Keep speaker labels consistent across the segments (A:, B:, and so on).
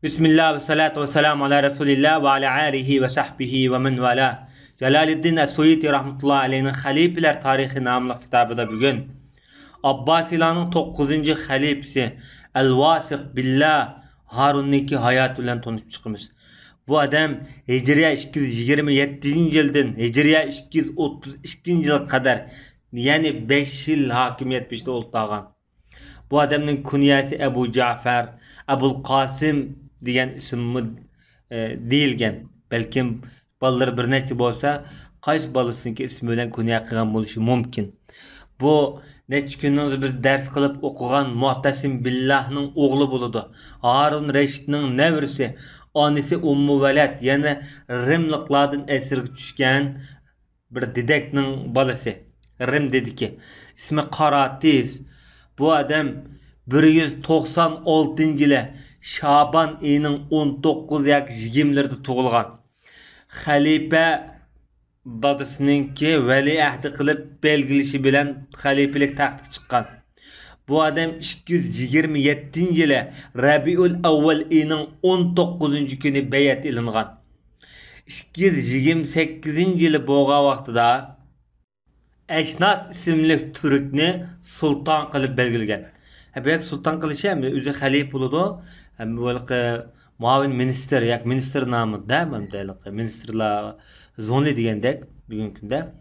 A: Bismillah ve salatu ve selamu ala Resulillah ve ala alihi ve sahbihi ve men vala. Celaleddin Es-Suyuti rahmetullahi aleyhinin Halifeler Tarihi namlı kitabıda bugün Abbasilarning 9-chi xalifasi Al-Vasiq billah Harun'niki hayat bilan tanışıp çıkımız. Bu adam Hicriye 227 yıldan Hicriye 232 yıla kadar yani 5 yıl hakimiyet biçti oltağan. Bu adamın kunyası Ebu Cafer, Ebul Qasim degan ismi deyilgan. Belki balalar bir necha bo'lsa, qaysi balasiniki ismi bilan kunya qilgan bo'lishi mumkin. Bu necha kunning biz dars qilib o'qigan Mu'tasim Billahning o'g'li bo'ladi. Harun Rashidning nevrisi, onasi Ummu Valad, yana Rimliqlardan esirga tushgan bir didakning balasi. Rim dediki. İsmi Qaratiz. Bu adam 196 yılı Şaban ayının 19 yoki 20'lerinde tug'ilgan. Xalifa dadasininki valiahd qilib belgilishi bilan xalifalik taxtga chiqqan. Bu adam 227 yılı Rabiul Avval ayının 19 kuni bayat ilingan. 228 yılı bo'lgan vaqtida Eşnas isimli Türk'ni sultan qilib belgilgan. Belki sultan qilishi ham o'zi xalifa bo'ladi. Balki muavin minister yoki minister nomida, ministerlar zonli degandek bugungi kunda.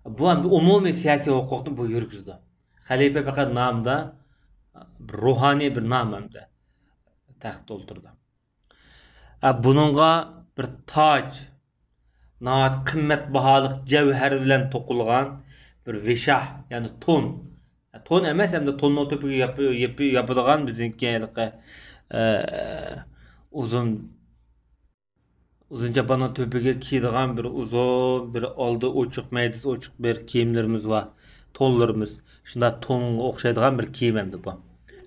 A: Bu ham umumiy siyosiy huquqni bu yurgizdi. Xalifa faqat nomida ruhoniy bir nom hamda taxtda o'tirdi. Buningga bir toj, nəhayət qimmatbaholik javhar bilan to'qilgan bir vishah, ya'ni ton. Ton emas, hamda tonning to'piga yopadigan bizniki uzun japanning to'piga kiyadigan bir uzun, bir oldi ochiq, maydasi ochiq bir kiyimlarimiz var. Tonlarimiz. Shunda tonga o'xshaydigan bir kiyim hamda bu.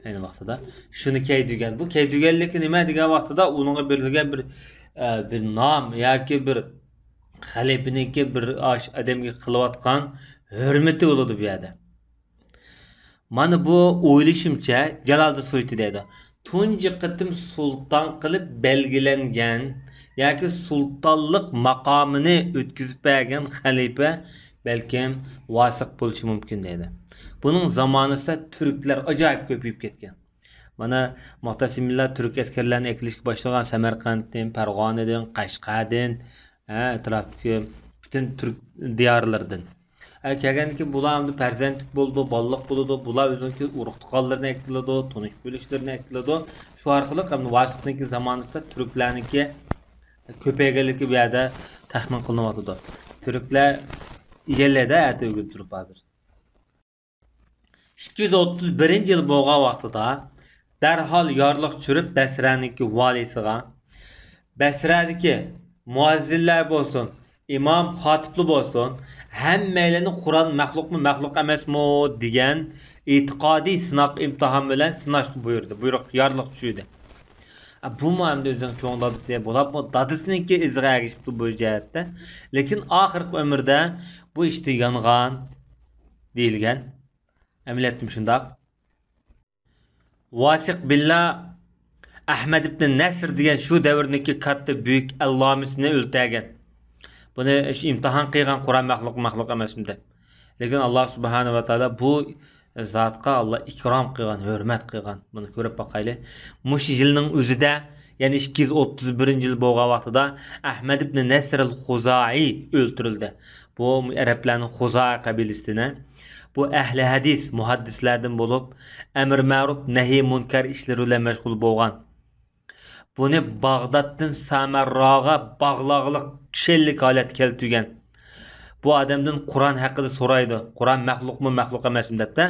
A: Ayni vaqtida shuni kiydigan. Bu kiydiganlik nima degan vaqtida uningga berilgan bir nom yoki bir xalifaniki bir odamga qilayotgan hurmati bo'ladi bu yerda. Mana bu o'ylashimcha Jaloliddin Suyuti deydi. Tunji qitim sultan qilib belgilangan yoki sultonlik maqomini o'tkazib bergan xalifa balkim Vasiq bo'lishi mumkin deydi. Buning zamonasida turklar ajoyib ko'payib ketgan. Mana Mu'tasimlar turk askarlarini eklishga boshlagan Samarqanddan, Farg'onadan, Qashqardan, etrafdagi bütün Türk diyarlardan. Kelganki bular hamda farzandlik bo'ldi, bolliq bo'ldi, bular o'ziniki urug' tuqqanlarni ektiladi, tonish bo'lishlarni ektiladi. Shu orqali ham Vasiqniki zamonasida turklarniki ko'payganligi bu yerda taxmin qilinyapti. Turklar egallada atog'ib turib hozir. 231 yil bo'lgan vaqtida darhol yorliq tushirib Basraniki valisiga Basradagi muazzinlar bo'lsin, imom xotibli bo'lsin, hammalarni Qur'on maxluqmi, maxluq emasmi degan e'tiqodiy sinoq imtihon bilan sinashga buyurdi. Buyruq yorliq tushdi. Bu hamda o'zining cho'ng dadasi bo'lib, dadasiniki izg'a ergishibdi bu jihatda. Lekin oxirgi umrda bu ishda yongan deyilgan. Amaliyotda shundoq. Vasiq billah Ahmad ibn Nasr degan shu davrniki katta büyük allomisini o'ltirgan. Buni imtihon qilgan Qur'on maxluq emasmi deb. Lekin Alloh subhanahu va taolo bu zotga Alloh ikrom qilgan, hurmat qilgan. Buni ko'rib boqaylik. Mush yilning o'zida, ya'ni 231-yil bo'lgan vaqtida Ahmad ibn Nasr al-Xuzai o'ltirildi. Bu arablarning Xuzai qabilasidan. Bu ahli hadis, muhaddislardan bo'lib, amr ma'ruf, nahi munkar ishlari bilan mashg'ul bo'lgan. Buni Bag'doddan Samarraga bog'liqlik kishilik holat keltirgan. Bu odamdan Qur'on haqida so'raydi. Qur'on maxluqmi, maxluq emasmi debda.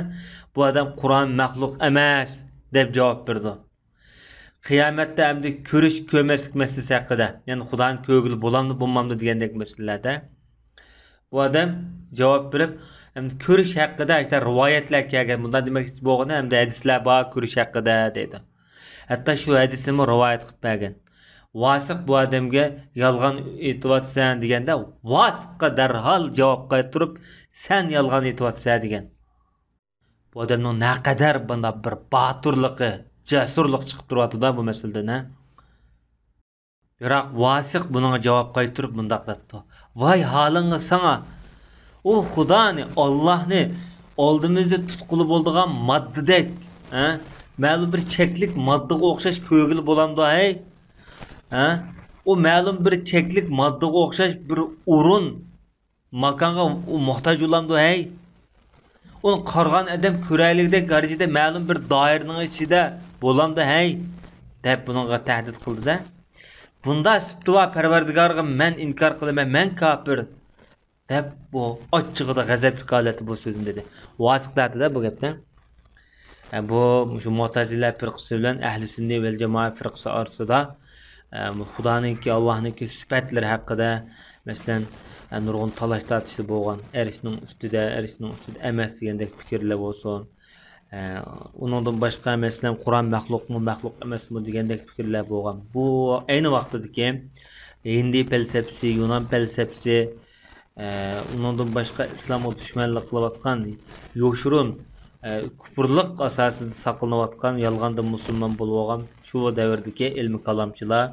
A: Bu odam Qur'on maxluq emas deb javob berdi. Qiyomatda hamda ko'rish ko'maslik masalasi haqida, ya'ni Xudoning ko'ngli bo'lamdi, bo'lmamdi degandek masalalarda bu odam javob berib, hamda ko'rish haqida işte rivoyatlar kelgan. Bundan demak bo'lgani hamda hadislar bor ko'rish haqida dedi. Hatta şu hadisimi rivayet qilib bergan. Vasiq bu odamga yolg'on aytyapsan deganda, Vasiqqa darhol javob qaytarib, sen yolg'on aytyapsan degan. Bu odamning naqadar bunda bir boturligi, jasurlik chiqib turadi bu masalada. Biroq Vasiq bunga javob qaytarib mundaq debdi. Voy halingga sana. O Xudoni, Allohni oldimizda tutquli bo'ldigan moddadek, ha? Ma'lum bir cheklik moddaga o'xshash ko'gil bo'lamdi, hey? Ha? O ma'lum bir cheklik moddaga o'xshash bir o'rin makonga muhtoj bo'lamdi, hey? Onu qargan adam ko'raylikdek darajada ma'lum bir doiraning ichida bo'lamdi, hey? Deb bunga tahdid qildi-da. Bunda subtuva Parvardigorga men inkor qilaman, men kofir deb bu ochiqida g'azabli holati bu so'zni dedi. Vosiq dedi bu gapni. Bu shu Mu'tazila firqasi bilan ahli sunniy vel jamoat firqasi orasida Xudoninki, Allohniki sifatlari haqida masalan nurg'un talash tortishlar bo'lgan. Erishning ustida emas degandek fikrlar bo'lsin. Uningdan boshqa masalan Qur'on maxluqmi, maxluq emasmi degandek fikrlar bo'lgan. Bu ayni vaqtdagi Hindi felsefasi, Yunon felsefasi, uningdan boshqa islomga dushmanlik qilayotgan yo'shurun kufrlik asosida saqlanayotgan yolg'onda musulmon bo'lib olgan shu davrdagi ilmiy kalomchilar,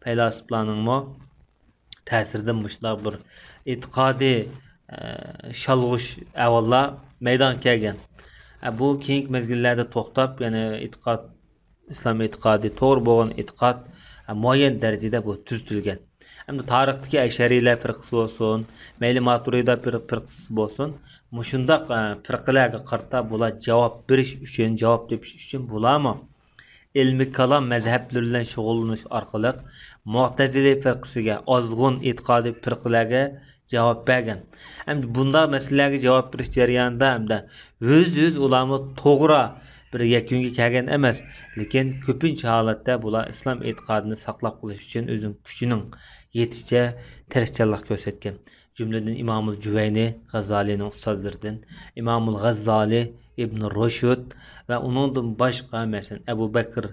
A: faylasuflarning ta'sirida mushlar bir e'tiqodiy shalg'ush avvallar maydon kelgan. Bu keyingi mezgillarda to'xtab, ya'ni e'tiqod islom e'tiqodi to'g'ri bo'lgan e'tiqod muayyan darajada bu tuzitilgan. Hamda tarixdagi Ash'ariylar firqasi bo'lsin, mayli Maturida firqasi bo'lsin, mushundaq firqalarga qarata bular javob berish uchun, javob tepish uchun bularmi ilmiy kalom mazhablari bilan shug'ullanish orqali Mu'tazila firqasiga, ozg'un e'tiqodiy firqalarga javob bergan. Hamda bunda masalalarga javob berish jarayonida hamda o'z ularni to'g'ri bir yakunga kelgan emas, lekin ko'pincha holatda bular islom e'tiqodini saqlab qolish uchun o'zining kuchining yeticha tirishchilik ko'rsatgan. Jumladan Imomul Juvayni G'azzolining ustozlaridan Imomul G'azzoli, Ibn Rushd va uningdan boshqa masalan Abu Bakr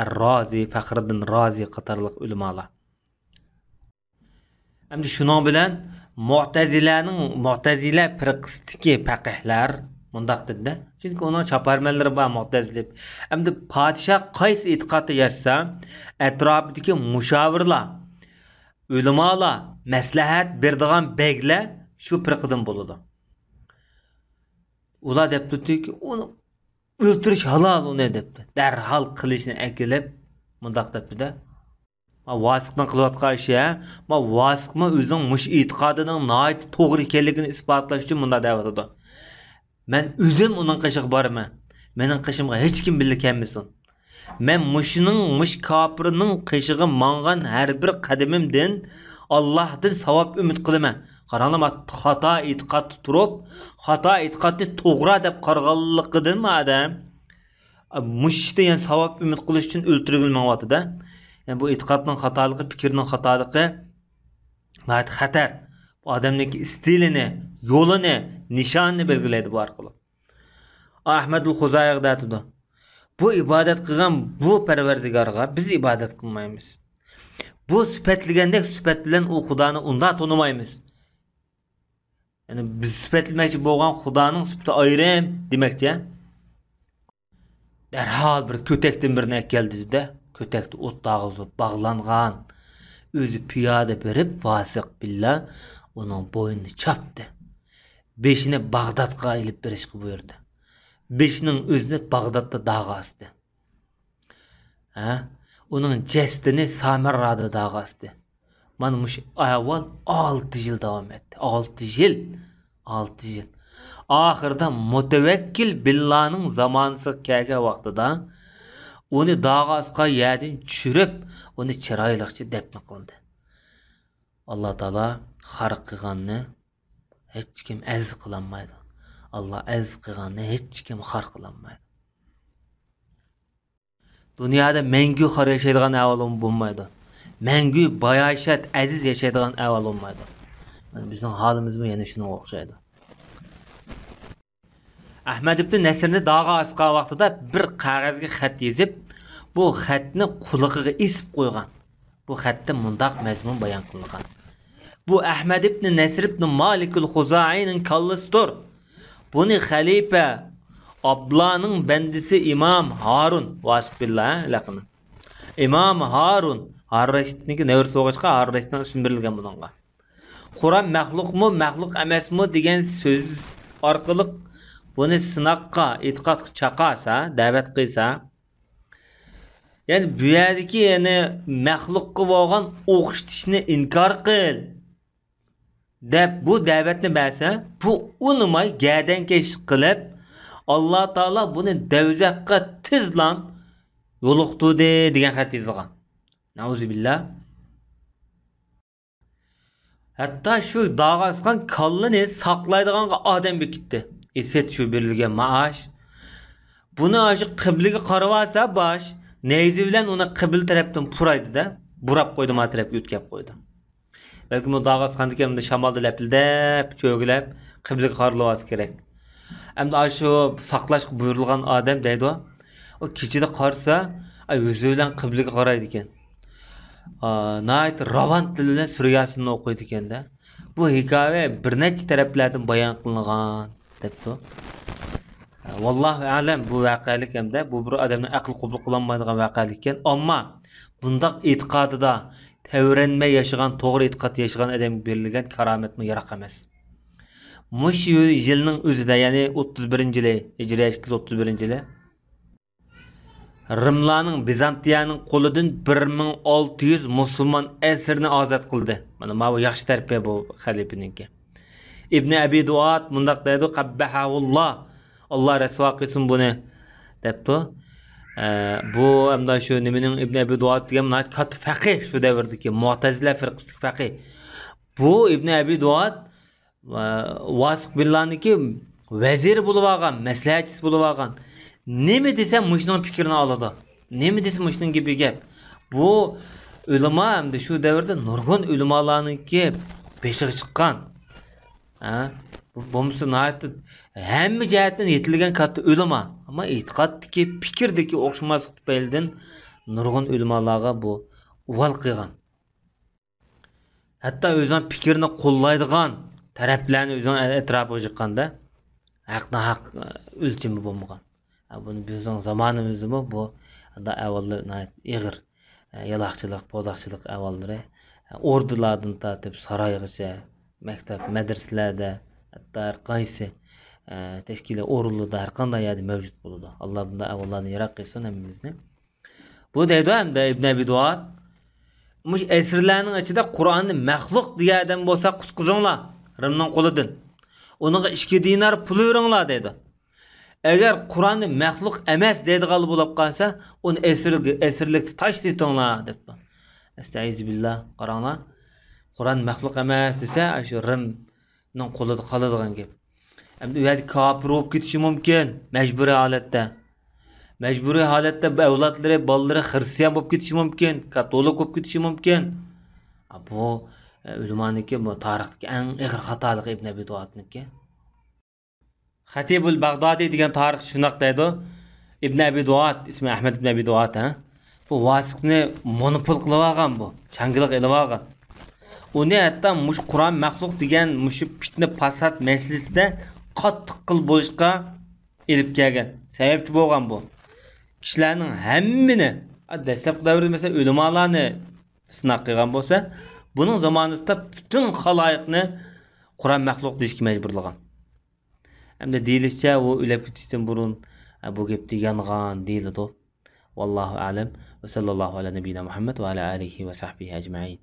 A: Ar-Rozi, Faxriddin Rozi qatorliq ulamolar. Hamda shuning bilan Mu'tazila firqasidagi faqihlar mundaq dedi. Chunki uning chaparmanlari bor Mu'tazila. Hamda podshoh qaysi e'tiqodda yashasa, atrofidagi mushovirlar, ulamolar, maslahat beradigan beglar shu firqadan bo'ladi. Ular debdiki, uni o'ltirish halol uni debdi. Darhol qilishni akilib mundaq debdi-da. Vosiqning qilayotgan ishi, vosiqmi o'zining mush e'tiqodining noit to'g'ri ekanligini isbotlash uchun bunda da'vat etdi. Men o'zim uning qishiga boraman. Mening qishimga hech kim birga kelmasin. Men mush kofirning qishiga mangan har bir qadamimdan Allohdan savob umid qilaman. Qaranglar, xato e'tiqodda turib, xato e'tiqodni to'g'ri deb qarg'anligidan adam mushda yani savob umid qilish uchun o'ltirilmayapti-da. Yani bu e'tiqodning xatoligi, fikrning xatoligi nəhayət xatar. Bu adamning stilini, yo'lini, nishonini belgilaydi bu orqali. Ahmadul Xuzayq deydi. Bu ibodat qilgan bu Parvardigorga biz ibodat qilmaymiz. Bu sifatligandek sifat bilan u Xudoni unda tonimaymiz. Yani biz sifatlamoqchi bo'lgan Xudoning sifati ayrim demakchi. Darhol bir ko'takdan birini keldi-da. Kötekte ot dağızıp bağlanğan, özü piyade berip Vasiq billah onun boynunu çaptı. Beşine Bağdat'a ilip berişki buyurdu. Beşinin özünü Bağdat'ta dağı astı. Onun cestini Samarra'da dağı astı. Manmış ayval 6 yıl devam etti. 6 yıl. Ahırda Mutevekkil Billah'nın zamanısı keke vaxtıda onu dağa asqa yedin çürüp onu çıraylıqçı depni qıldı. Allah Taala xarq qılğanını hiç kim əziz qılanmaydı. Allah əziz qılğanını hiç kim xarq qılanmaydı. Dünyada məngü xar yaşaydigan əvalım bulmaydı. Məngü bayaşat əziz yaşaydigan əval olmaydı. Yani bizim halimiz mi yani şuna oxşaydı. Ahmed ibn Nesirni dağa asqa vaqtida bir qog'ozga xat yozib, bu xatni qulig'iga isib qo'ygan. Bu xatda mundaq mazmun bayon qilingan. Bu Ahmed ibn Nesir ibn Malik al-Xuzai'nin kallasidir. Buni xalifa Abdullohning bandisi İmam Harun Vasiq billah laqini. İmam Harun Reşid'ninki nevr soğuşqa Harun Reşid'nin isim berilgan bununla. Kur'an maxluq mu, maxluq emas mı degan söz orqali buni sinoqqa, e'tiqodga chaqasa, da'vat qilsa, yani bu yerdagi yani maxluqqa bo'lgan o'qitishni inkor qil deb bu da'vatni bersa, bu unimay gadankesh qilib, Alloh taolo buni davzaqqa tizlam yo'liqtudi degan xat yozilgan. Nauzubillah. Hatta şu dağa asqan kallını saqlaydigan odam bekitdi. Eset şu berilgan maaş. Buni aşı qibliga qarab olsa bosh, neyzi bilan uni qibl tarafdan puraydi da, burab qo'ydi ma tarafga o'tkab qo'ydi. Balki bu dağa asqan ekan shamolda lapildab, cho'gilab qibliga qarab olsa kerak. Endi aşı saqlashga buyurilgan odam deydi o kechida qarsa, o'zi bilan qibliga qaraydi ekan. Nait Ravant tili bilan suriyasini o'qiydi ekanda. Bu hikoya bir necha taraflardan bayon qilingan debdi. Vallohu alam bu voqelik hamda bu bir odamning aql qabul qilolmaydigan voqelik ekan. Ammo bundaq e'tiqodida tavranmay yashagan, to'g'ri e'tiqod yashagan odamga berilgan karomatmi yaroq emas. Mush yilning o'zida, ya'ni 31-yili, Hijriy 231-yili Rimlarning Bizantiyaning qo'lidan 1600 musulmon asirni ozod qildi. Mana bu yaxshi tarbiya bu xalifaninki. İbn Abi Duat mundaq deydi, qabbahulloh. Alloh rasvo qilsin buni debdi. Bu hamda shu nimaning İbn Abi Duat degan katta faqih shu davrdagi Mu'tazila firqasining faqih. Bu İbn Abi Duat Vasiq billah'niki vazir bo'lib olgan, maslahatchisi bo'lib olgan. Nemi desem muşunun fikrini aladı. Nemi desem muşunun gibi gap. Bu ulama hem de şu devirde nurgun ulamalarınki peşiği çıkan. Bu musu nahayet hem cihetten yetilgen katı ulama. Ama itiqaddaki fikirdeki okşamazlık tüpeyilden nurgun ulamalarga bu uval kıygan. Hatta özün fikirini kollaydıgan taraflarını özün etrafı çıkkanda haqna haq ölçümü bulmagan. Bunu bizden zamanımızda mı bu da evvelli ağır yalaqçılık, podaqçılık evvelleri ordulardan tatip saraygacha, mektep, medreselerde hatta her qaysi teşkili orulda her qanday yerda mevcut bo'ladi. Allah bunda evvellarni yaroq qilsin hammamizni. Bu deydi ham da İbn Abi Duat mush esirlarning ichida Qur'onni maxluq degan odam bo'lsa qutqizinglar Rimning qo'lidan. Uninga 2 dinar pul beringlar deydi. Eğer Kur'an'ı məxluq emas deydiğalı bo'lib qolsa, onu esirlikni tashlaytinglar debdi. Estaizubillah, qaranglar. Qur'an məxluq emas desa, shu Rimning qo'lida qoladigan gap. Endi u yerda kofir bo'lib ketishi mumkin, majburiy holatda. Majburiy holatda avlodlari, bolalari xristian bo'lib ketishi mumkin, katolik bo'lib ketishi mumkin. Bu ulamoniki, bu tarixdagi eng ig'ir xatolik Ibn Abi Duatniki. Xatibul Bag'dodiy degan tarix shunaq deydi. İbn Abi Duat, ismi Ahmed ibn Abi Duat, bu Vasiqni monopol qilib olgan bu, changilik ilib olgan. Uni hatto mush Qur'on maxluq degan mush fitna fasad masalasida qattiq qil bo'lishga elib kelgan. Sababchi bo'lgan bu. Kishilarning hammini, dastlabki davrda mesela ulamolarni sinab qilgan bo'lsa, buning zamonida butun xaloyiqni Qur'on maxluq deyishga majburlagan. Hem de deyilishcha u o'lib ketishdan burun bu gapni yongan deyiladi. Vallohu a'lam. Va sallallohu ala nabiyina Muhammad va ala alihi va sahbihi ajma'in.